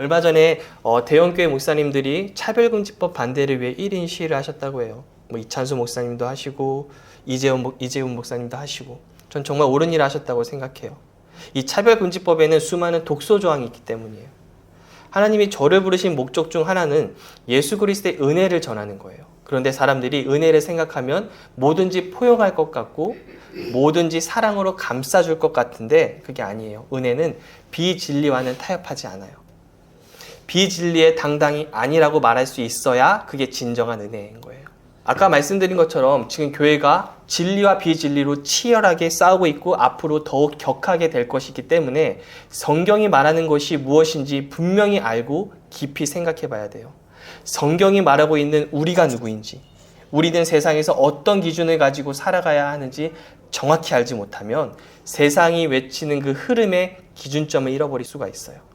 얼마 전에 대형교회 목사님들이 차별금지법 반대를 위해 1인 시위를 하셨다고 해요. 뭐 이찬수 목사님도 하시고 이재훈 목사님도 하시고, 전 정말 옳은 일을 하셨다고 생각해요. 이 차별금지법에는 수많은 독소 조항이 있기 때문이에요. 하나님이 저를 부르신 목적 중 하나는 예수 그리스도의 은혜를 전하는 거예요. 그런데 사람들이 은혜를 생각하면 뭐든지 포용할 것 같고 뭐든지 사랑으로 감싸줄 것 같은데 그게 아니에요. 은혜는 비진리와는 타협하지 않아요. 비진리에 당당히 아니라고 말할 수 있어야 그게 진정한 은혜인 거예요. 아까 말씀드린 것처럼 지금 교회가 진리와 비진리로 치열하게 싸우고 있고 앞으로 더욱 격하게 될 것이기 때문에 성경이 말하는 것이 무엇인지 분명히 알고 깊이 생각해 봐야 돼요. 성경이 말하고 있는 우리가 누구인지, 우리는 세상에서 어떤 기준을 가지고 살아가야 하는지 정확히 알지 못하면 세상이 외치는 그 흐름의 기준점을 잃어버릴 수가 있어요.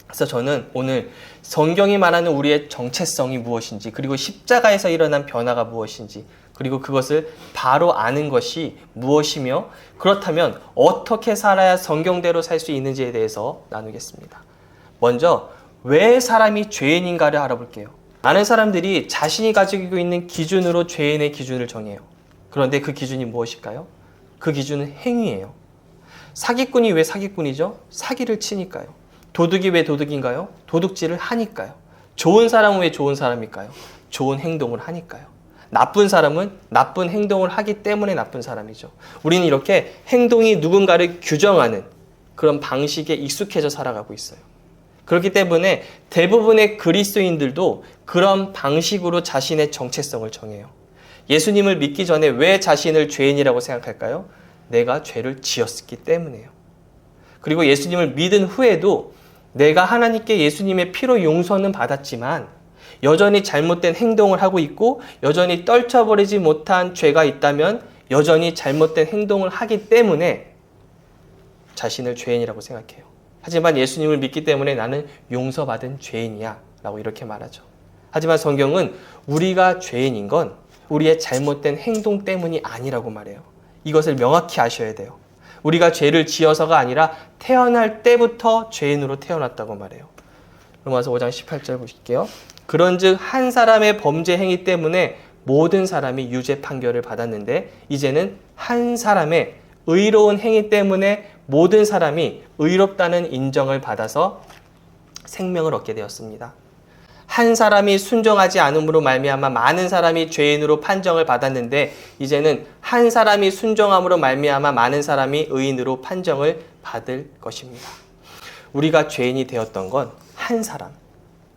그래서 저는 오늘 성경이 말하는 우리의 정체성이 무엇인지, 그리고 십자가에서 일어난 변화가 무엇인지, 그리고 그것을 바로 아는 것이 무엇이며 그렇다면 어떻게 살아야 성경대로 살 수 있는지에 대해서 나누겠습니다. 먼저 왜 사람이 죄인인가를 알아볼게요. 많은 사람들이 자신이 가지고 있는 기준으로 죄인의 기준을 정해요. 그런데 그 기준이 무엇일까요? 그 기준은 행위예요. 사기꾼이 왜 사기꾼이죠? 사기를 치니까요. 도둑이 왜 도둑인가요? 도둑질을 하니까요. 좋은 사람은 왜 좋은 사람일까요? 좋은 행동을 하니까요. 나쁜 사람은 나쁜 행동을 하기 때문에 나쁜 사람이죠. 우리는 이렇게 행동이 누군가를 규정하는 그런 방식에 익숙해져 살아가고 있어요. 그렇기 때문에 대부분의 그리스도인들도 그런 방식으로 자신의 정체성을 정해요. 예수님을 믿기 전에 왜 자신을 죄인이라고 생각할까요? 내가 죄를 지었기 때문에요. 그리고 예수님을 믿은 후에도 내가 하나님께 예수님의 피로 용서는 받았지만 여전히 잘못된 행동을 하고 있고 여전히 떨쳐버리지 못한 죄가 있다면 여전히 잘못된 행동을 하기 때문에 자신을 죄인이라고 생각해요. 하지만 예수님을 믿기 때문에 나는 용서받은 죄인이야 라고 이렇게 말하죠. 하지만 성경은 우리가 죄인인 건 우리의 잘못된 행동 때문이 아니라고 말해요. 이것을 명확히 아셔야 돼요. 우리가 죄를 지어서가 아니라 태어날 때부터 죄인으로 태어났다고 말해요. 로마서 5장 18절 보실게요. 그런즉 한 사람의 범죄 행위 때문에 모든 사람이 유죄 판결을 받았는데 이제는 한 사람의 의로운 행위 때문에 모든 사람이 의롭다는 인정을 받아서 생명을 얻게 되었습니다. 한 사람이 순종하지 않음으로 말미암아 많은 사람이 죄인으로 판정을 받았는데 이제는 한 사람이 순종함으로 말미암아 많은 사람이 의인으로 판정을 받을 것입니다. 우리가 죄인이 되었던 건 한 사람,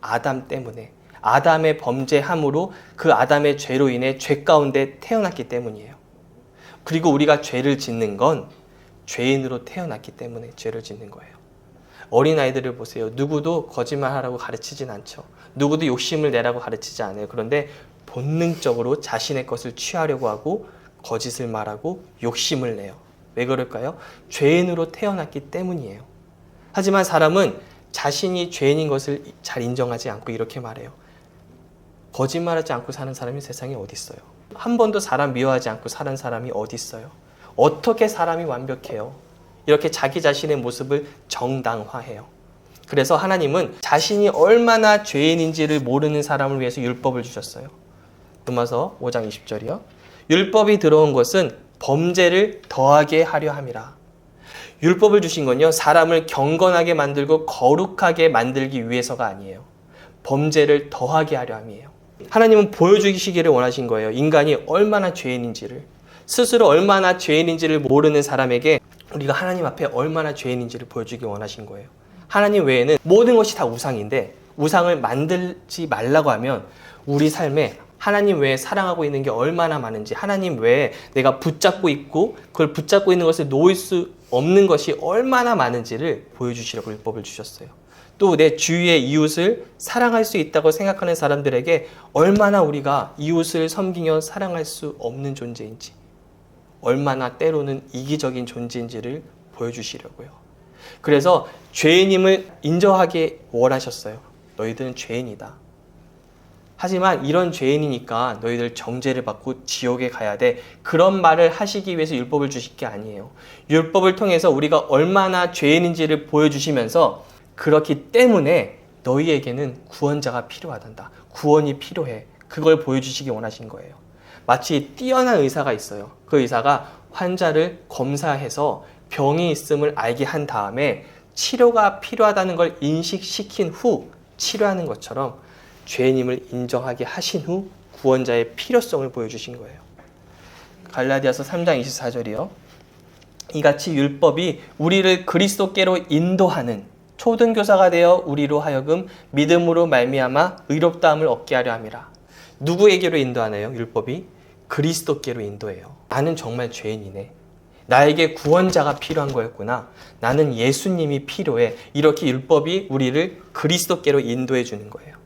아담 때문에, 아담의 범죄함으로 그 아담의 죄로 인해 죄 가운데 태어났기 때문이에요. 그리고 우리가 죄를 짓는 건 죄인으로 태어났기 때문에 죄를 짓는 거예요. 어린아이들을 보세요. 누구도 거짓말하라고 가르치진 않죠. 누구도 욕심을 내라고 가르치지 않아요. 그런데 본능적으로 자신의 것을 취하려고 하고 거짓을 말하고 욕심을 내요. 왜 그럴까요? 죄인으로 태어났기 때문이에요. 하지만 사람은 자신이 죄인인 것을 잘 인정하지 않고 이렇게 말해요. 거짓말하지 않고 사는 사람이 세상에 어디 있어요? 한 번도 사람 미워하지 않고 사는 사람이 어디 있어요? 어떻게 사람이 완벽해요? 이렇게 자기 자신의 모습을 정당화해요. 그래서 하나님은 자신이 얼마나 죄인인지를 모르는 사람을 위해서 율법을 주셨어요. 로마서 5장 20절이요. 율법이 들어온 것은 범죄를 더하게 하려 함이라. 율법을 주신 건요, 사람을 경건하게 만들고 거룩하게 만들기 위해서가 아니에요. 범죄를 더하게 하려 함이에요. 하나님은 보여주시기를 원하신 거예요. 인간이 얼마나 죄인인지를. 스스로 얼마나 죄인인지를 모르는 사람에게 우리가 하나님 앞에 얼마나 죄인인지를 보여주기 원하신 거예요. 하나님 외에는 모든 것이 다 우상인데 우상을 만들지 말라고 하면 우리 삶에 하나님 외에 사랑하고 있는 게 얼마나 많은지, 하나님 외에 내가 붙잡고 있고 그걸 붙잡고 있는 것을 놓을 수 없는 것이 얼마나 많은지를 보여주시려고 율법을 주셨어요. 또 내 주위의 이웃을 사랑할 수 있다고 생각하는 사람들에게 얼마나 우리가 이웃을 섬기며 사랑할 수 없는 존재인지, 얼마나 때로는 이기적인 존재인지를 보여주시려고요. 그래서 죄인임을 인정하게 원하셨어요. 너희들은 죄인이다. 하지만 이런 죄인이니까 너희들 정죄를 받고 지옥에 가야 돼. 그런 말을 하시기 위해서 율법을 주실 게 아니에요. 율법을 통해서 우리가 얼마나 죄인인지를 보여주시면서 그렇기 때문에 너희에게는 구원자가 필요하단다. 구원이 필요해. 그걸 보여주시기 원하신 거예요. 마치 뛰어난 의사가 있어요. 그 의사가 환자를 검사해서 병이 있음을 알게 한 다음에 치료가 필요하다는 걸 인식시킨 후 치료하는 것처럼 죄인임을 인정하게 하신 후 구원자의 필요성을 보여주신 거예요. 갈라디아서 3장 24절이요. 이같이 율법이 우리를 그리스도께로 인도하는 초등교사가 되어 우리로 하여금 믿음으로 말미암아 의롭다함을 얻게 하려 함이라. 누구에게로 인도하나요? 율법이 그리스도께로 인도해요. 나는 정말 죄인이네. 나에게 구원자가 필요한 거였구나. 나는 예수님이 필요해. 이렇게 율법이 우리를 그리스도께로 인도해 주는 거예요.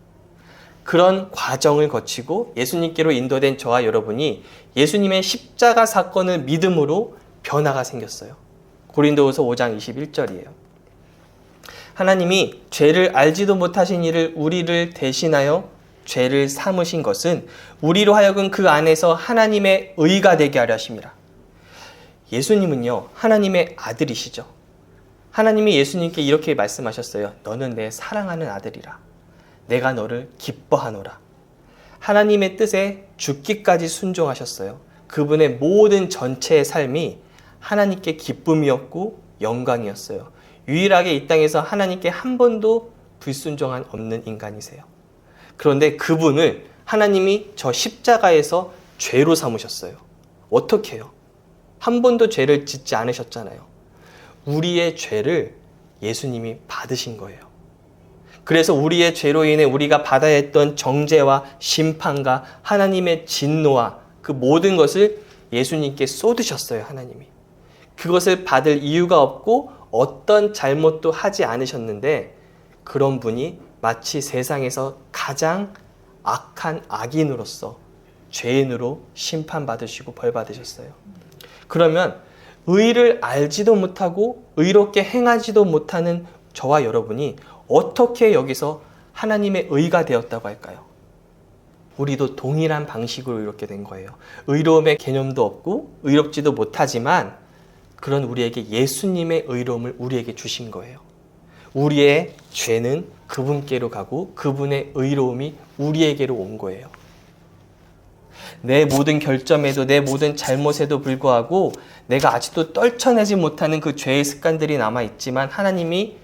그런 과정을 거치고 예수님께로 인도된 저와 여러분이 예수님의 십자가 사건을 믿음으로 변화가 생겼어요. 고린도후서 5장 21절이에요. 하나님이 죄를 알지도 못하신 이를 우리를 대신하여 죄를 삼으신 것은 우리로 하여금 그 안에서 하나님의 의가 되게 하려 하심이라. 예수님은요, 하나님의 아들이시죠. 하나님이 예수님께 이렇게 말씀하셨어요. 너는 내 사랑하는 아들이라. 내가 너를 기뻐하노라. 하나님의 뜻에 죽기까지 순종하셨어요. 그분의 모든 전체의 삶이 하나님께 기쁨이었고 영광이었어요. 유일하게 이 땅에서 하나님께 한 번도 불순종한 없는 인간이세요. 그런데 그분을 하나님이 저 십자가에서 죄로 삼으셨어요. 어떻게 해요? 한 번도 죄를 짓지 않으셨잖아요. 우리의 죄를 예수님이 받으신 거예요. 그래서 우리의 죄로 인해 우리가 받아야 했던 정죄와 심판과 하나님의 진노와 그 모든 것을 예수님께 쏟으셨어요, 하나님이. 그것을 받을 이유가 없고 어떤 잘못도 하지 않으셨는데 그런 분이 마치 세상에서 가장 악한 악인으로서 죄인으로 심판받으시고 벌받으셨어요. 그러면 의를 알지도 못하고 의롭게 행하지도 못하는 저와 여러분이 어떻게 여기서 하나님의 의가 되었다고 할까요? 우리도 동일한 방식으로 이렇게 된 거예요. 의로움의 개념도 없고 의롭지도 못하지만 그런 우리에게 예수님의 의로움을 우리에게 주신 거예요. 우리의 죄는 그분께로 가고 그분의 의로움이 우리에게로 온 거예요. 내 모든 결점에도 내 모든 잘못에도 불구하고 내가 아직도 떨쳐내지 못하는 그 죄의 습관들이 남아있지만 하나님이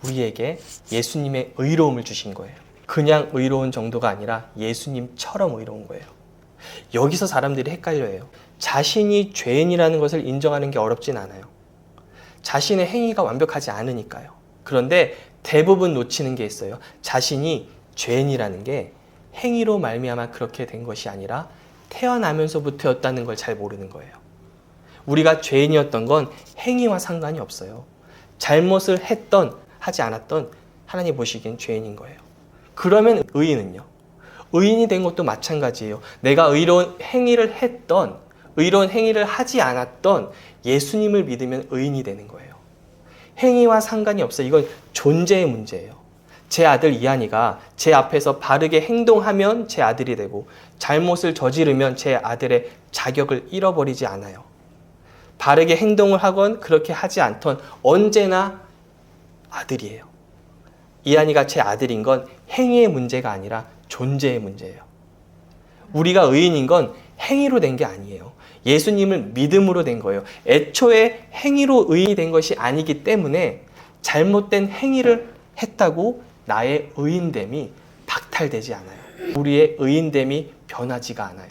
우리에게 예수님의 의로움을 주신 거예요. 그냥 의로운 정도가 아니라 예수님처럼 의로운 거예요. 여기서 사람들이 헷갈려해요. 자신이 죄인이라는 것을 인정하는 게 어렵진 않아요. 자신의 행위가 완벽하지 않으니까요. 그런데 대부분 놓치는 게 있어요. 자신이 죄인이라는 게 행위로 말미암아 그렇게 된 것이 아니라 태어나면서부터였다는 걸 잘 모르는 거예요. 우리가 죄인이었던 건 행위와 상관이 없어요. 잘못을 했던 하지 않았던 하나님 보시기엔 죄인인 거예요. 그러면 의인은요? 의인이 된 것도 마찬가지예요. 내가 의로운 행위를 했던, 의로운 행위를 하지 않았던 예수님을 믿으면 의인이 되는 거예요. 행위와 상관이 없어요. 이건 존재의 문제예요. 제 아들 이한이가 제 앞에서 바르게 행동하면 제 아들이 되고 잘못을 저지르면 제 아들의 자격을 잃어버리지 않아요. 바르게 행동을 하건 그렇게 하지 않던 언제나 아들이에요. 이한이가 제 아들인 건 행위의 문제가 아니라 존재의 문제예요. 우리가 의인인 건 행위로 된 게 아니에요. 예수님을 믿음으로 된 거예요. 애초에 행위로 의인이 된 것이 아니기 때문에 잘못된 행위를 했다고 나의 의인됨이 박탈되지 않아요. 우리의 의인됨이 변하지가 않아요.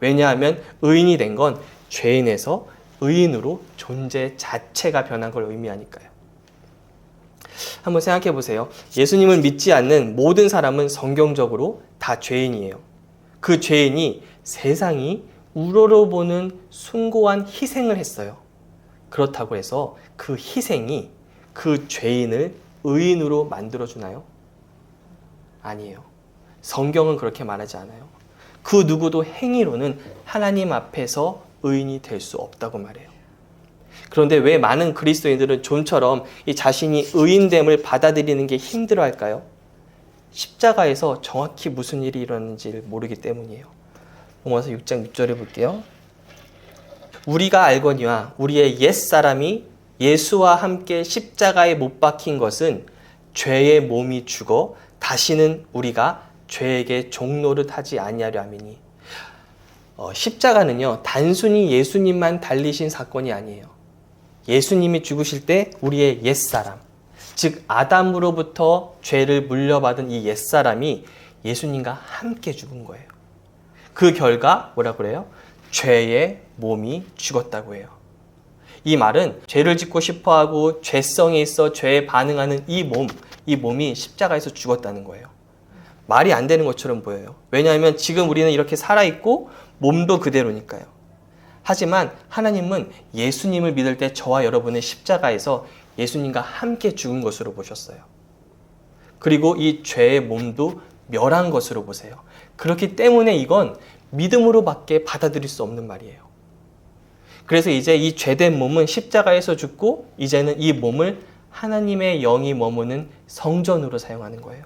왜냐하면 의인이 된 건 죄인에서 의인으로 존재 자체가 변한 걸 의미하니까요. 한번 생각해 보세요. 예수님을 믿지 않는 모든 사람은 성경적으로 다 죄인이에요. 그 죄인이 세상이 우러러보는 숭고한 희생을 했어요. 그렇다고 해서 그 희생이 그 죄인을 의인으로 만들어주나요? 아니에요. 성경은 그렇게 말하지 않아요. 그 누구도 행위로는 하나님 앞에서 의인이 될 수 없다고 말해요. 그런데 왜 많은 그리스도인들은 좀처럼 이 자신이 의인됨을 받아들이는 게 힘들어할까요? 십자가에서 정확히 무슨 일이 일어났는지를 모르기 때문이에요. 로마서 6장 6절에 볼게요. 우리가 알거니와 우리의 옛사람이 예수와 함께 십자가에 못 박힌 것은 죄의 몸이 죽어 다시는 우리가 죄에게 종노릇하지 아니하려 함이니. 십자가는요, 단순히 예수님만 달리신 사건이 아니에요. 예수님이 죽으실 때 우리의 옛사람, 즉 아담으로부터 죄를 물려받은 이 옛사람이 예수님과 함께 죽은 거예요. 그 결과 뭐라 그래요? 죄의 몸이 죽었다고 해요. 이 말은 죄를 짓고 싶어하고 죄성이 있어 죄에 반응하는 이 몸이 십자가에서 죽었다는 거예요. 말이 안 되는 것처럼 보여요. 왜냐하면 지금 우리는 이렇게 살아있고 몸도 그대로니까요. 하지만 하나님은 예수님을 믿을 때 저와 여러분의 십자가에서 예수님과 함께 죽은 것으로 보셨어요. 그리고 이 죄의 몸도 멸한 것으로 보세요. 그렇기 때문에 이건 믿음으로밖에 받아들일 수 없는 말이에요. 그래서 이제 이 죄된 몸은 십자가에서 죽고 이제는 이 몸을 하나님의 영이 머무는 성전으로 사용하는 거예요.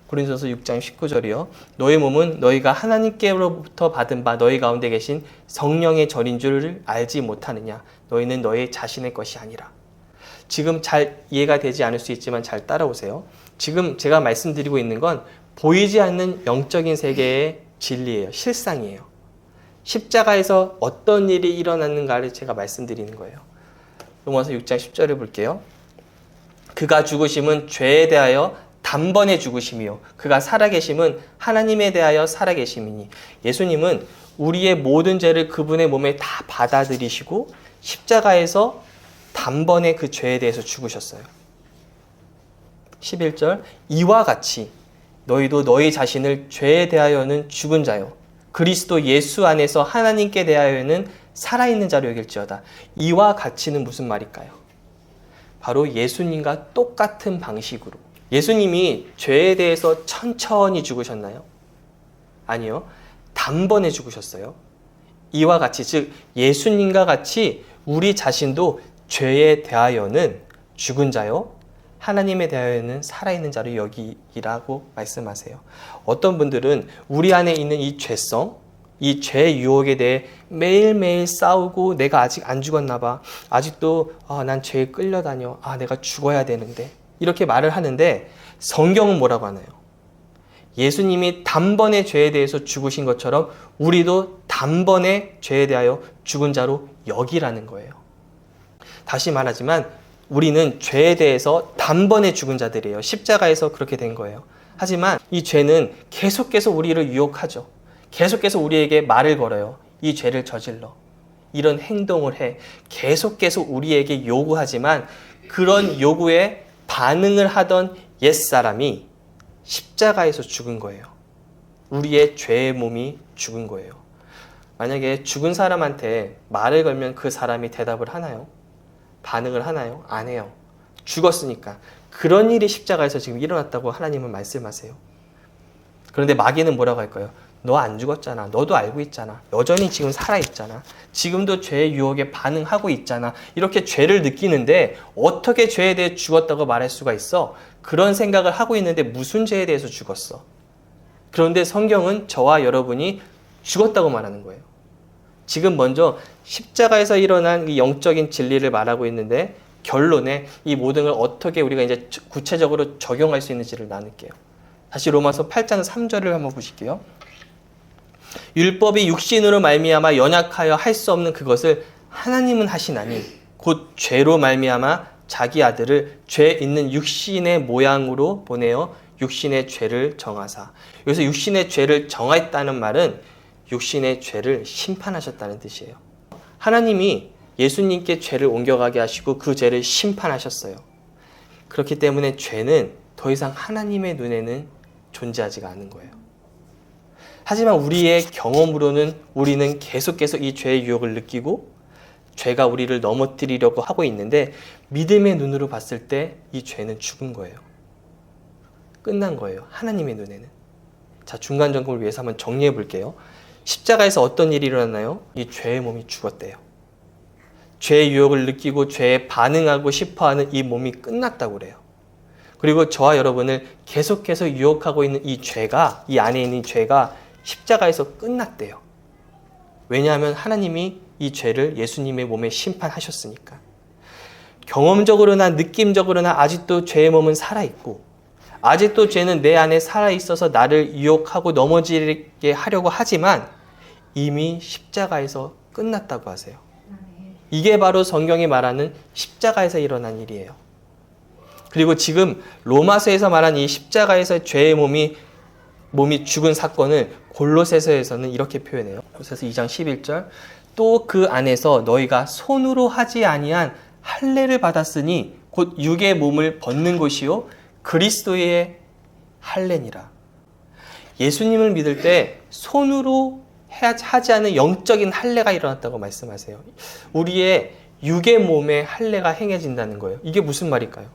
고린도서 6장 19절이요. 너희 몸은 너희가 하나님께로부터 받은 바 너희 가운데 계신 성령의 절인 줄을 알지 못하느냐. 너희는 너희 자신의 것이 아니라. 지금 잘 이해가 되지 않을 수 있지만 잘 따라오세요. 지금 제가 말씀드리고 있는 건 보이지 않는 영적인 세계의 진리예요. 실상이에요. 십자가에서 어떤 일이 일어났는가를 제가 말씀드리는 거예요. 로마서 6장 10절을 볼게요. 그가 죽으심은 죄에 대하여 단번에 죽으심이요 그가 살아계심은 하나님에 대하여 살아계심이니. 예수님은 우리의 모든 죄를 그분의 몸에 다 받아들이시고 십자가에서 단번에 그 죄에 대해서 죽으셨어요. 11절 이와 같이 너희도 너희 자신을 죄에 대하여는 죽은 자요 그리스도 예수 안에서 하나님께 대하여는 살아있는 자로 여길지어다. 이와 같이는 무슨 말일까요? 바로 예수님과 똑같은 방식으로. 예수님이 죄에 대해서 천천히 죽으셨나요? 아니요. 단번에 죽으셨어요. 이와 같이, 즉 예수님과 같이 우리 자신도 죄에 대하여는 죽은 자요 하나님에 대하여는 살아있는 자로 여기라고 말씀하세요. 어떤 분들은 우리 안에 있는 이 죄성, 이 죄 유혹에 대해 매일매일 싸우고 내가 아직 안 죽었나 봐. 아직도 난 죄에 끌려다녀. 내가 죽어야 되는데. 이렇게 말을 하는데 성경은 뭐라고 하나요? 예수님이 단번에 죄에 대해서 죽으신 것처럼 우리도 단번에 죄에 대하여 죽은 자로 여기라는 거예요. 다시 말하지만 우리는 죄에 대해서 단번에 죽은 자들이에요. 십자가에서 그렇게 된 거예요. 하지만 이 죄는 계속해서 우리를 유혹하죠. 계속해서 우리에게 말을 걸어요. 이 죄를 저질러. 이런 행동을 해. 계속해서 우리에게 요구하지만 그런 요구에 반응을 하던 옛사람이 십자가에서 죽은 거예요. 우리의 죄의 몸이 죽은 거예요. 만약에 죽은 사람한테 말을 걸면 그 사람이 대답을 하나요? 반응을 하나요? 안 해요. 죽었으니까. 그런 일이 십자가에서 지금 일어났다고 하나님은 말씀하세요. 그런데 마귀는 뭐라고 할까요? 너 안 죽었잖아. 너도 알고 있잖아. 여전히 지금 살아있잖아. 지금도 죄의 유혹에 반응하고 있잖아. 이렇게 죄를 느끼는데 어떻게 죄에 대해 죽었다고 말할 수가 있어? 그런 생각을 하고 있는데 무슨 죄에 대해서 죽었어? 그런데 성경은 저와 여러분이 죽었다고 말하는 거예요. 지금 먼저 십자가에서 일어난 이 영적인 진리를 말하고 있는데 결론에 이 모든 걸 어떻게 우리가 이제 구체적으로 적용할 수 있는지를 나눌게요. 다시 로마서 8장 3절을 한번 보실게요. 율법이 육신으로 말미암아 연약하여 할 수 없는 그것을 하나님은 하시나니 곧 죄로 말미암아 자기 아들을 죄 있는 육신의 모양으로 보내어 육신의 죄를 정하사. 여기서 육신의 죄를 정하였다는 말은 육신의 죄를 심판하셨다는 뜻이에요. 하나님이 예수님께 죄를 옮겨가게 하시고 그 죄를 심판하셨어요. 그렇기 때문에 죄는 더 이상 하나님의 눈에는 존재하지가 않은 거예요. 하지만 우리의 경험으로는 우리는 계속해서 이 죄의 유혹을 느끼고 죄가 우리를 넘어뜨리려고 하고 있는데 믿음의 눈으로 봤을 때 이 죄는 죽은 거예요. 끝난 거예요. 하나님의 눈에는. 자, 중간 점검을 위해서 한번 정리해 볼게요. 십자가에서 어떤 일이 일어났나요? 이 죄의 몸이 죽었대요. 죄의 유혹을 느끼고 죄에 반응하고 싶어하는 이 몸이 끝났다고 그래요. 그리고 저와 여러분을 계속해서 유혹하고 있는 이 죄가, 이 안에 있는 죄가 십자가에서 끝났대요. 왜냐하면 하나님이 이 죄를 예수님의 몸에 심판하셨으니까. 경험적으로나 느낌적으로나 아직도 죄의 몸은 살아있고 아직도 죄는 내 안에 살아있어서 나를 유혹하고 넘어지게 하려고 하지만 이미 십자가에서 끝났다고 하세요. 이게 바로 성경이 말하는 십자가에서 일어난 일이에요. 그리고 지금 로마서에서 말한 이 십자가에서 죄의 몸이 죽은 사건을 골로새서에서는 이렇게 표현해요. 골로새서 2장 11절 또 그 안에서 너희가 손으로 하지 아니한 할례를 받았으니 곧 육의 몸을 벗는 것이요 그리스도의 할례니라. 예수님을 믿을 때 손으로 하지 않은 영적인 할례가 일어났다고 말씀하세요. 우리의 육의 몸에 할례가 행해진다는 거예요. 이게 무슨 말일까요?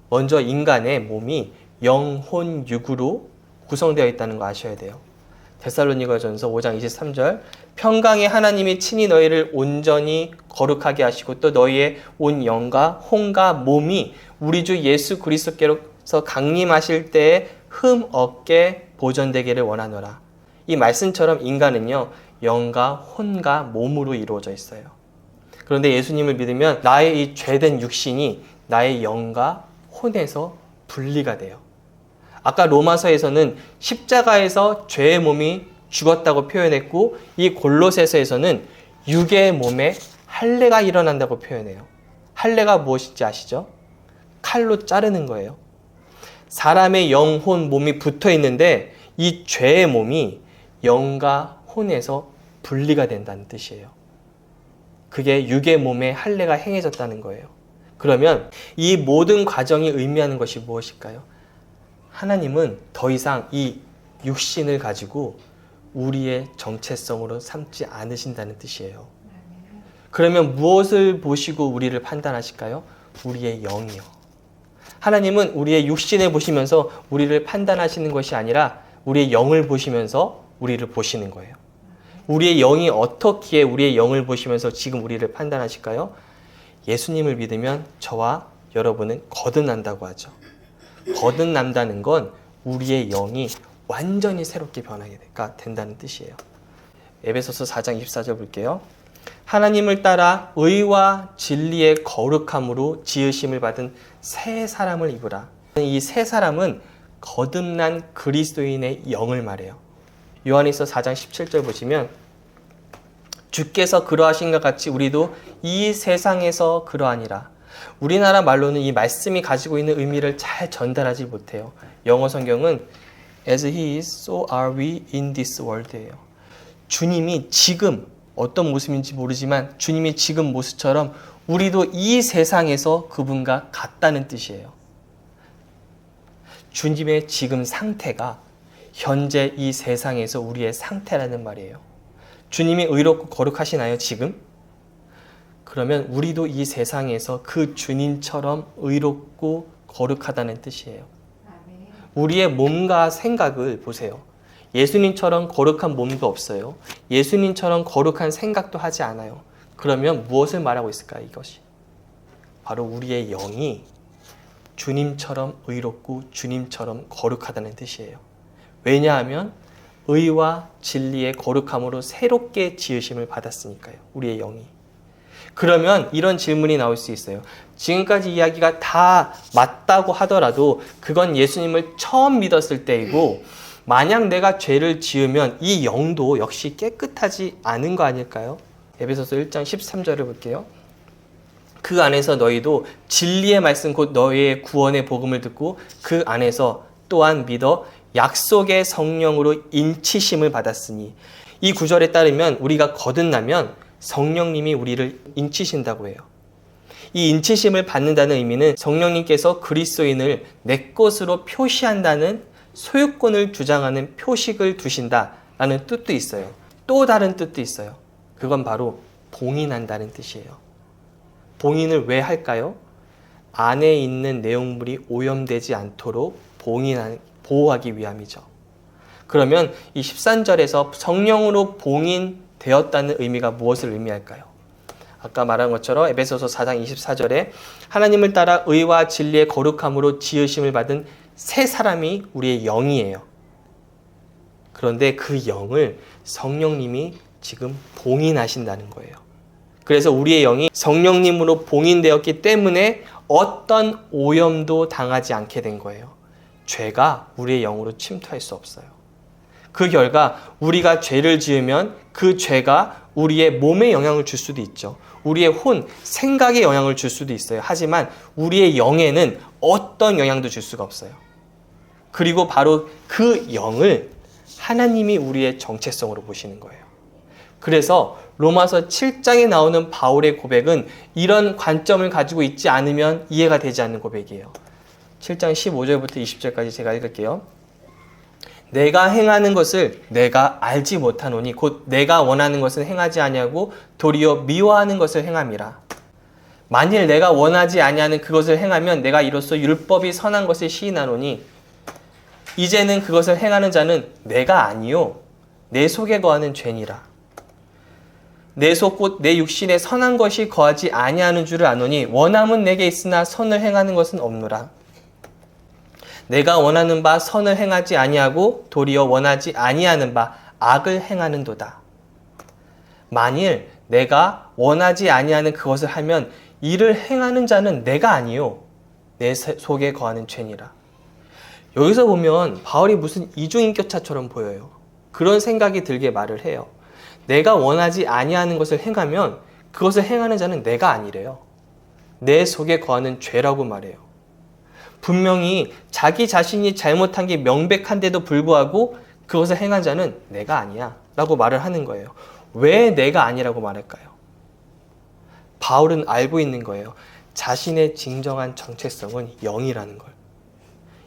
먼저 인간의 몸이 영, 혼, 육으로 구성되어 있다는 거 아셔야 돼요. 데살로니가전서 5장 23절 평강의 하나님이 친히 너희를 온전히 거룩하게 하시고 또 너희의 온 영과 혼과 몸이 우리 주 예수 그리스도께서 강림하실 때에 흠 없게 보존되기를 원하노라. 이 말씀처럼 인간은요 영과 혼과 몸으로 이루어져 있어요. 그런데 예수님을 믿으면 나의 이 죄된 육신이 나의 영과 혼에서 분리가 돼요. 아까 로마서에서는 십자가에서 죄의 몸이 죽었다고 표현했고 이 골로새서에서는 육의 몸에 할례가 일어난다고 표현해요. 할례가 무엇인지 아시죠? 칼로 자르는 거예요. 사람의 영, 혼, 몸이 붙어 있는데 이 죄의 몸이 영과 혼에서 분리가 된다는 뜻이에요. 그게 육의 몸에 할례가 행해졌다는 거예요. 그러면 이 모든 과정이 의미하는 것이 무엇일까요? 하나님은 더 이상 이 육신을 가지고 우리의 정체성으로 삼지 않으신다는 뜻이에요. 그러면 무엇을 보시고 우리를 판단하실까요? 우리의 영이요. 하나님은 우리의 육신을 보시면서 우리를 판단하시는 것이 아니라 우리의 영을 보시면서 우리를 보시는 거예요. 우리의 영이 어떻게 우리의 영을 보시면서 지금 우리를 판단하실까요? 예수님을 믿으면 저와 여러분은 거듭난다고 하죠. 거듭난다는 건 우리의 영이 완전히 새롭게 변하게 된다는 뜻이에요. 에베소서 4장 24절 볼게요. 하나님을 따라 의와 진리의 거룩함으로 지으심을 받은 새 사람을 입으라. 이 새 사람은 거듭난 그리스도인의 영을 말해요. 요한일서 4장 17절 보시면 주께서 그러하신 것 같이 우리도 이 세상에서 그러하니라. 우리나라 말로는 이 말씀이 가지고 있는 의미를 잘 전달하지 못해요. 영어 성경은 As he is, so are we in this world예요. 주님이 지금 어떤 모습인지 모르지만 주님이 지금 모습처럼 우리도 이 세상에서 그분과 같다는 뜻이에요. 주님의 지금 상태가 현재 이 세상에서 우리의 상태라는 말이에요. 주님이 의롭고 거룩하시나요, 지금? 그러면 우리도 이 세상에서 그 주님처럼 의롭고 거룩하다는 뜻이에요. 우리의 몸과 생각을 보세요. 예수님처럼 거룩한 몸도 없어요. 예수님처럼 거룩한 생각도 하지 않아요. 그러면 무엇을 말하고 있을까요, 이것이? 바로 우리의 영이 주님처럼 의롭고 주님처럼 거룩하다는 뜻이에요. 왜냐하면 의와 진리의 거룩함으로 새롭게 지으심을 받았으니까요. 우리의 영이. 그러면 이런 질문이 나올 수 있어요. 지금까지 이야기가 다 맞다고 하더라도 그건 예수님을 처음 믿었을 때이고 만약 내가 죄를 지으면 이 영도 역시 깨끗하지 않은 거 아닐까요? 에베소서 1장 13절을 볼게요. 그 안에서 너희도 진리의 말씀 곧 너희의 구원의 복음을 듣고 그 안에서 또한 믿어 약속의 성령으로 인치심을 받았으니 이 구절에 따르면 우리가 거듭나면 성령님이 우리를 인치신다고 해요. 이 인치심을 받는다는 의미는 성령님께서 그리스도인을 내 것으로 표시한다는 소유권을 주장하는 표식을 두신다라는 뜻도 있어요. 또 다른 뜻도 있어요. 그건 바로 봉인한다는 뜻이에요. 봉인을 왜 할까요? 안에 있는 내용물이 오염되지 않도록 보호하기 위함이죠. 그러면 이 13절에서 성령으로 봉인되었다는 의미가 무엇을 의미할까요? 아까 말한 것처럼 에베소서 4장 24절에 하나님을 따라 의와 진리의 거룩함으로 지으심을 받은 새 사람이 우리의 영이에요. 그런데 그 영을 성령님이 지금 봉인하신다는 거예요. 그래서 우리의 영이 성령님으로 봉인되었기 때문에 어떤 오염도 당하지 않게 된 거예요. 죄가 우리의 영으로 침투할 수 없어요. 그 결과 우리가 죄를 지으면 그 죄가 우리의 몸에 영향을 줄 수도 있죠. 우리의 혼, 생각에 영향을 줄 수도 있어요. 하지만 우리의 영에는 어떤 영향도 줄 수가 없어요. 그리고 바로 그 영을 하나님이 우리의 정체성으로 보시는 거예요. 그래서 로마서 7장에 나오는 바울의 고백은 이런 관점을 가지고 있지 않으면 이해가 되지 않는 고백이에요. 7장 15절부터 20절까지 제가 읽을게요. 내가 행하는 것을 내가 알지 못하노니 곧 내가 원하는 것을 행하지 아니하고 도리어 미워하는 것을 행함이라. 만일 내가 원하지 아니하는 그것을 행하면 내가 이로써 율법이 선한 것을 시인하노니 이제는 그것을 행하는 자는 내가 아니요 내 속에 거하는 죄니라. 내 속 곧 내 육신에 선한 것이 거하지 아니하는 줄을 아노니 원함은 내게 있으나 선을 행하는 것은 없노라. 내가 원하는 바 선을 행하지 아니하고 도리어 원하지 아니하는 바 악을 행하는도다. 만일 내가 원하지 아니하는 그것을 하면 이를 행하는 자는 내가 아니요 내 속에 거하는 죄니라. 여기서 보면 바울이 무슨 이중인격자처럼 보여요. 그런 생각이 들게 말을 해요. 내가 원하지 아니하는 것을 행하면 그것을 행하는 자는 내가 아니래요. 내 속에 거하는 죄라고 말해요. 분명히 자기 자신이 잘못한 게 명백한데도 불구하고 그것을 행한 자는 내가 아니야 라고 말을 하는 거예요. 왜 내가 아니라고 말할까요? 바울은 알고 있는 거예요. 자신의 진정한 정체성은 영이라는 걸.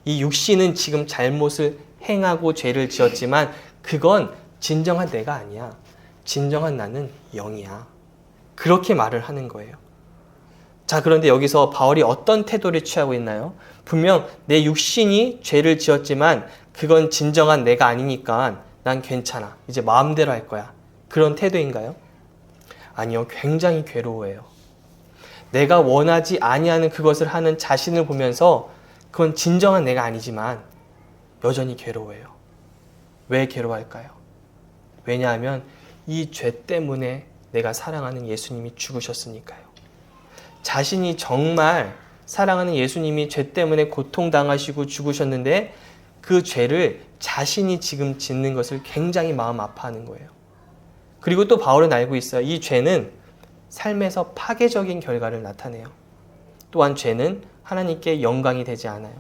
이 육신은 지금 잘못을 행하고 죄를 지었지만 그건 진정한 내가 아니야. 진정한 나는 영이야. 그렇게 말을 하는 거예요. 자, 그런데 여기서 바울이 어떤 태도를 취하고 있나요? 분명 내 육신이 죄를 지었지만 그건 진정한 내가 아니니까 난 괜찮아. 이제 마음대로 할 거야. 그런 태도인가요? 아니요. 굉장히 괴로워해요. 내가 원하지 아니하는 그것을 하는 자신을 보면서 그건 진정한 내가 아니지만 여전히 괴로워해요. 왜 괴로워할까요? 왜냐하면 이 죄 때문에 내가 사랑하는 예수님이 죽으셨으니까요. 자신이 정말 사랑하는 예수님이 죄 때문에 고통당하시고 죽으셨는데 그 죄를 자신이 지금 짓는 것을 굉장히 마음 아파하는 거예요. 그리고 또 바울은 알고 있어요. 이 죄는 삶에서 파괴적인 결과를 나타내요. 또한 죄는 하나님께 영광이 되지 않아요.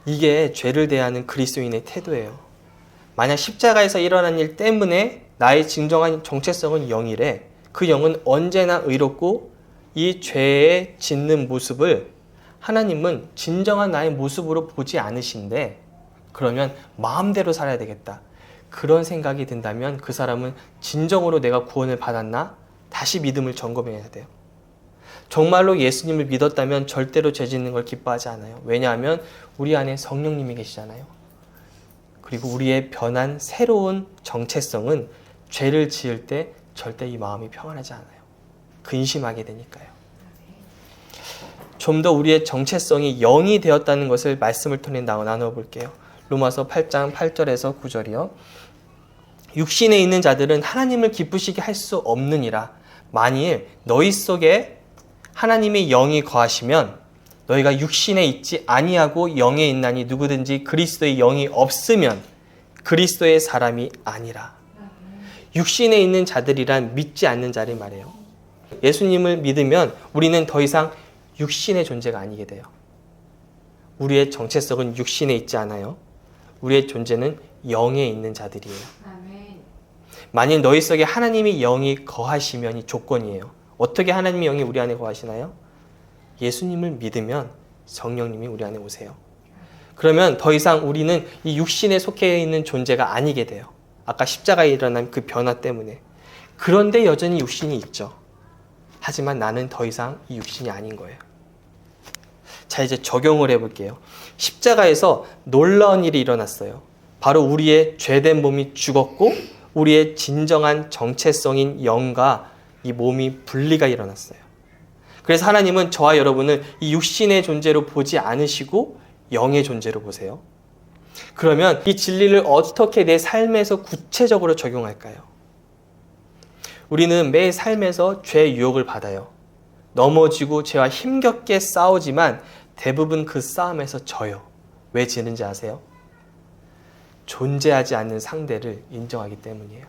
이게 죄를 대하는 그리스도인의 태도예요. 만약 십자가에서 일어난 일 때문에 나의 진정한 정체성은 영이래. 그 영은 언제나 의롭고 이 죄에 짓는 모습을 하나님은 진정한 나의 모습으로 보지 않으신데 그러면 마음대로 살아야 되겠다. 그런 생각이 든다면 그 사람은 진정으로 내가 구원을 받았나? 다시 믿음을 점검해야 돼요. 정말로 예수님을 믿었다면 절대로 죄 짓는 걸 기뻐하지 않아요. 왜냐하면 우리 안에 성령님이 계시잖아요. 그리고 우리의 변한 새로운 정체성은 죄를 지을 때 절대 이 마음이 평안하지 않아요. 근심하게 되니까요. 좀 더 우리의 정체성이 영이 되었다는 것을 말씀을 통해 나눠볼게요. 로마서 8장 8절에서 9절이요. 육신에 있는 자들은 하나님을 기쁘시게 할 수 없느니라. 만일 너희 속에 하나님의 영이 거하시면 너희가 육신에 있지 아니하고 영에 있나니 누구든지 그리스도의 영이 없으면 그리스도의 사람이 아니라. 육신에 있는 자들이란 믿지 않는 자를 말해요. 예수님을 믿으면 우리는 더 이상 육신의 존재가 아니게 돼요. 우리의 정체성은 육신에 있지 않아요. 우리의 존재는 영에 있는 자들이에요. 만일 너희 속에 하나님의 영이 거하시면 이 조건이에요. 어떻게 하나님의 영이 우리 안에 거하시나요? 예수님을 믿으면 성령님이 우리 안에 오세요. 그러면 더 이상 우리는 이 육신에 속해 있는 존재가 아니게 돼요. 아까 십자가에 일어난 그 변화 때문에. 그런데 여전히 육신이 있죠. 하지만 나는 더 이상 이 육신이 아닌 거예요. 자, 이제 적용을 해볼게요. 십자가에서 놀라운 일이 일어났어요. 바로 우리의 죄된 몸이 죽었고 우리의 진정한 정체성인 영과 이 몸이 분리가 일어났어요. 그래서 하나님은 저와 여러분을 이 육신의 존재로 보지 않으시고 영의 존재로 보세요. 그러면 이 진리를 어떻게 내 삶에서 구체적으로 적용할까요? 우리는 매 삶에서 죄의 유혹을 받아요. 넘어지고 죄와 힘겹게 싸우지만 대부분 그 싸움에서 져요. 왜 지는지 아세요? 존재하지 않는 상대를 인정하기 때문이에요.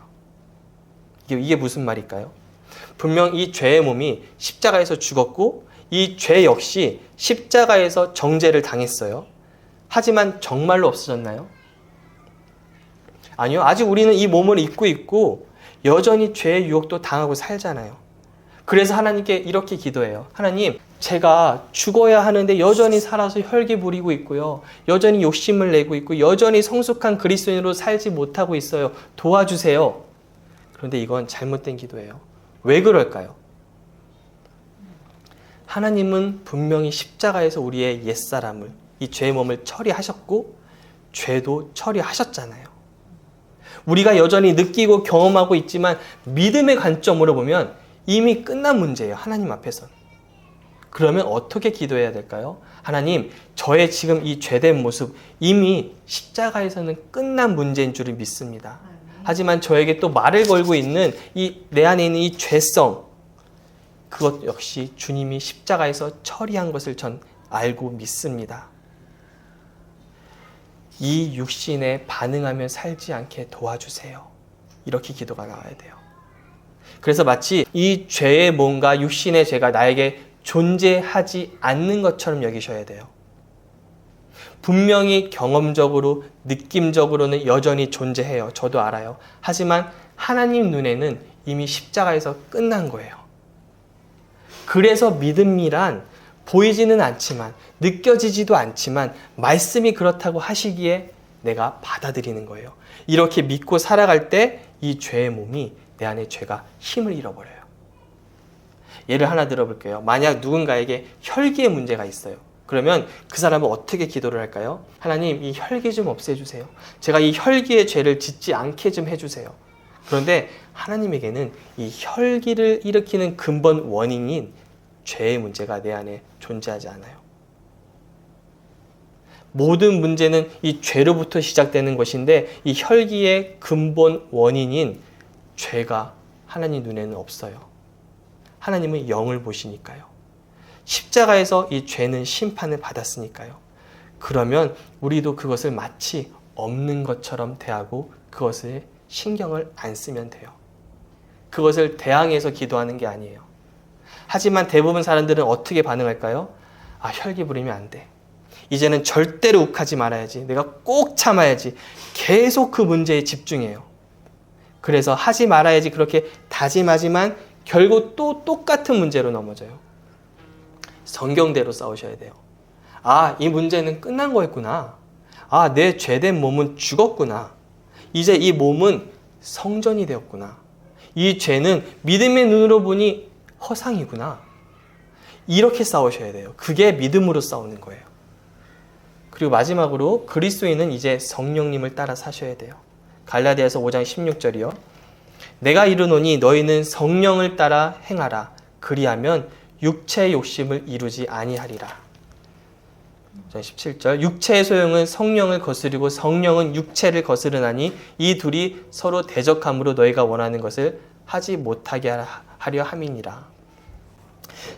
이게 무슨 말일까요? 분명 이 죄의 몸이 십자가에서 죽었고 이 죄 역시 십자가에서 정죄를 당했어요. 하지만 정말로 없어졌나요? 아니요. 아직 우리는 이 몸을 입고 있고 여전히 죄의 유혹도 당하고 살잖아요. 그래서 하나님께 이렇게 기도해요. 하나님, 제가 죽어야 하는데 여전히 살아서 혈기 부리고 있고요. 여전히 욕심을 내고 있고 여전히 성숙한 그리스도인으로 살지 못하고 있어요. 도와주세요. 그런데 이건 잘못된 기도예요. 왜 그럴까요? 하나님은 분명히 십자가에서 우리의 옛사람을, 이 죄의 몸을 처리하셨고 죄도 처리하셨잖아요. 우리가 여전히 느끼고 경험하고 있지만 믿음의 관점으로 보면 이미 끝난 문제예요. 하나님 앞에서는. 그러면 어떻게 기도해야 될까요? 하나님, 저의 지금 이 죄된 모습 이미 십자가에서는 끝난 문제인 줄을 믿습니다. 하지만 저에게 또 말을 걸고 있는 내 안에 있는 이 죄성, 그것 역시 주님이 십자가에서 처리한 것을 전 알고 믿습니다. 이 육신에 반응하며 살지 않게 도와주세요. 이렇게 기도가 나와야 돼요. 그래서 마치 이 죄의 몸과 육신의 죄가 나에게 존재하지 않는 것처럼 여기셔야 돼요. 분명히 경험적으로, 느낌적으로는 여전히 존재해요. 저도 알아요. 하지만 하나님 눈에는 이미 십자가에서 끝난 거예요. 그래서 믿음이란 보이지는 않지만, 느껴지지도 않지만 말씀이 그렇다고 하시기에 내가 받아들이는 거예요. 이렇게 믿고 살아갈 때 이 죄의 몸이, 내 안에 죄가 힘을 잃어버려요. 예를 하나 들어볼게요. 만약 누군가에게 혈기의 문제가 있어요. 그러면 그 사람은 어떻게 기도를 할까요? 하나님, 이 혈기 좀 없애주세요. 제가 이 혈기의 죄를 짓지 않게 좀 해주세요. 그런데 하나님에게는 이 혈기를 일으키는 근본 원인인 죄의 문제가 내 안에 존재하지 않아요. 모든 문제는 이 죄로부터 시작되는 것인데 이 혈기의 근본 원인인 죄가 하나님 눈에는 없어요. 하나님은 영을 보시니까요. 십자가에서 이 죄는 심판을 받았으니까요. 그러면 우리도 그것을 마치 없는 것처럼 대하고 그것을 신경을 안 쓰면 돼요. 그것을 대항해서 기도하는 게 아니에요. 하지만 대부분 사람들은 어떻게 반응할까요? 아, 혈기 부리면 안 돼. 이제는 절대로 욱하지 말아야지. 내가 꼭 참아야지. 계속 그 문제에 집중해요. 그래서 하지 말아야지 그렇게 다짐하지만 결국 또 똑같은 문제로 넘어져요. 성경대로 싸우셔야 돼요. 아, 이 문제는 끝난 거였구나. 아, 내 죄된 몸은 죽었구나. 이제 이 몸은 성전이 되었구나. 이 죄는 믿음의 눈으로 보니 허상이구나. 이렇게 싸우셔야 돼요. 그게 믿음으로 싸우는 거예요. 그리고 마지막으로 그리스도인은 이제 성령님을 따라 사셔야 돼요. 갈라디아서 5장 16절이요. 내가 이르노니 너희는 성령을 따라 행하라. 그리하면 육체의 욕심을 이루지 아니하리라. 17절. 육체의 소용은 성령을 거스르고 성령은 육체를 거스르나니 이 둘이 서로 대적함으로 너희가 원하는 것을 하지 못하게 하려 함이니라.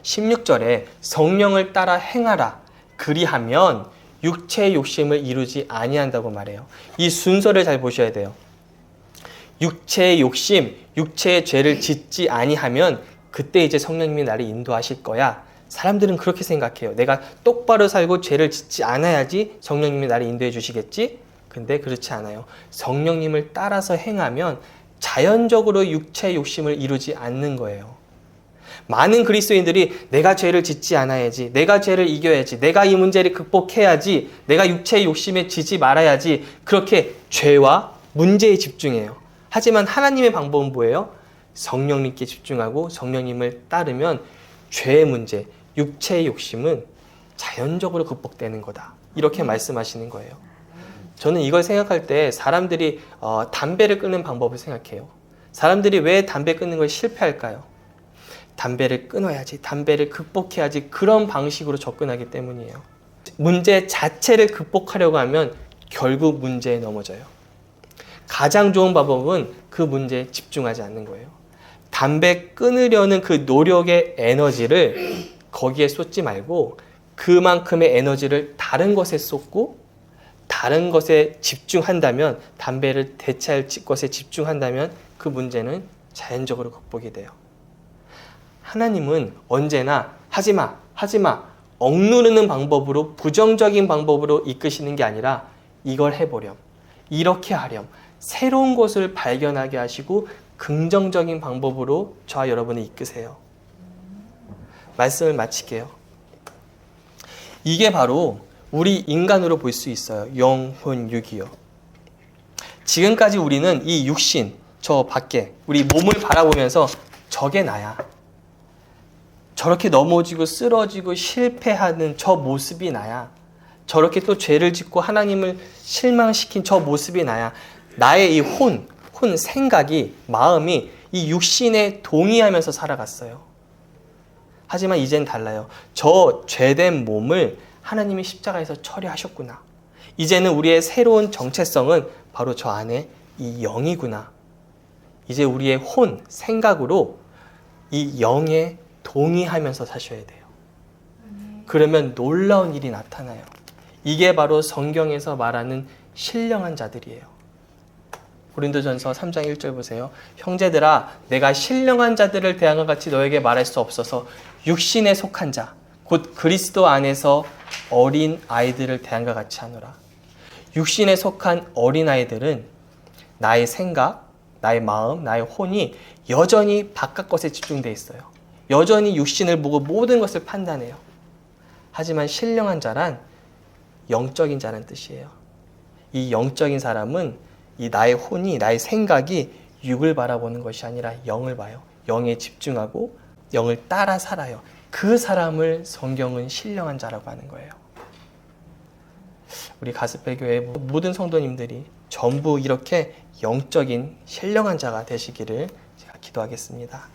16절에 성령을 따라 행하라. 그리하면 육체의 욕심을 이루지 아니한다고 말해요. 이 순서를 잘 보셔야 돼요. 육체의 욕심, 육체의 죄를 짓지 아니하면 그때 이제 성령님이 나를 인도하실 거야. 사람들은 그렇게 생각해요. 내가 똑바로 살고 죄를 짓지 않아야지 성령님이 나를 인도해 주시겠지? 근데 그렇지 않아요. 성령님을 따라서 행하면 자연적으로 육체의 욕심을 이루지 않는 거예요. 많은 그리스도인들이 내가 죄를 짓지 않아야지, 내가 죄를 이겨야지, 내가 이 문제를 극복해야지, 내가 육체의 욕심에 지지 말아야지, 그렇게 죄와 문제에 집중해요. 하지만 하나님의 방법은 뭐예요? 성령님께 집중하고 성령님을 따르면 죄의 문제, 육체의 욕심은 자연적으로 극복되는 거다. 이렇게 말씀하시는 거예요. 저는 이걸 생각할 때 사람들이 담배를 끊는 방법을 생각해요. 사람들이 왜 담배 끊는 걸 실패할까요? 담배를 끊어야지, 담배를 극복해야지, 그런 방식으로 접근하기 때문이에요. 문제 자체를 극복하려고 하면 결국 문제에 넘어져요. 가장 좋은 방법은 그 문제에 집중하지 않는 거예요. 담배 끊으려는 그 노력의 에너지를 거기에 쏟지 말고 그만큼의 에너지를 다른 것에 쏟고 다른 것에 집중한다면, 담배를 대체할 것에 집중한다면 그 문제는 자연적으로 극복이 돼요. 하나님은 언제나 하지마, 하지마, 억누르는 방법으로, 부정적인 방법으로 이끄시는 게 아니라 이걸 해보렴, 이렇게 하렴, 새로운 것을 발견하게 하시고 긍정적인 방법으로 저와 여러분을 이끄세요. 말씀을 마칠게요. 이게 바로 우리 인간으로 볼 수 있어요. 영혼, 육이요. 지금까지 우리는 이 육신, 저 밖에 우리 몸을 바라보면서 저게 나야, 저렇게 넘어지고 쓰러지고 실패하는 저 모습이 나야, 저렇게 또 죄를 짓고 하나님을 실망시킨 저 모습이 나야, 나의 이 혼 생각이, 마음이 이 육신에 동의하면서 살아갔어요. 하지만 이젠 달라요. 저 죄된 몸을 하나님이 십자가에서 처리하셨구나. 이제는 우리의 새로운 정체성은 바로 저 안에 이 영이구나. 이제 우리의 혼, 생각으로 이 영에 동의하면서 사셔야 돼요. 그러면 놀라운 일이 나타나요. 이게 바로 성경에서 말하는 신령한 자들이에요. 고린도전서 3장 1절 보세요. 형제들아, 내가 신령한 자들을 대한 것 같이 너에게 말할 수 없어서 육신에 속한 자, 곧 그리스도 안에서 어린 아이들을 대한 것 같이 하노라. 육신에 속한 어린 아이들은 나의 생각, 나의 마음, 나의 혼이 여전히 바깥 것에 집중되어 있어요. 여전히 육신을 보고 모든 것을 판단해요. 하지만 신령한 자란 영적인 자라는 뜻이에요. 이 영적인 사람은 이 나의 혼이, 나의 생각이 육을 바라보는 것이 아니라 영을 봐요. 영에 집중하고 영을 따라 살아요. 그 사람을 성경은 신령한 자라고 하는 거예요. 우리 가스펠교회 모든 성도님들이 전부 이렇게 영적인 신령한 자가 되시기를 제가 기도하겠습니다.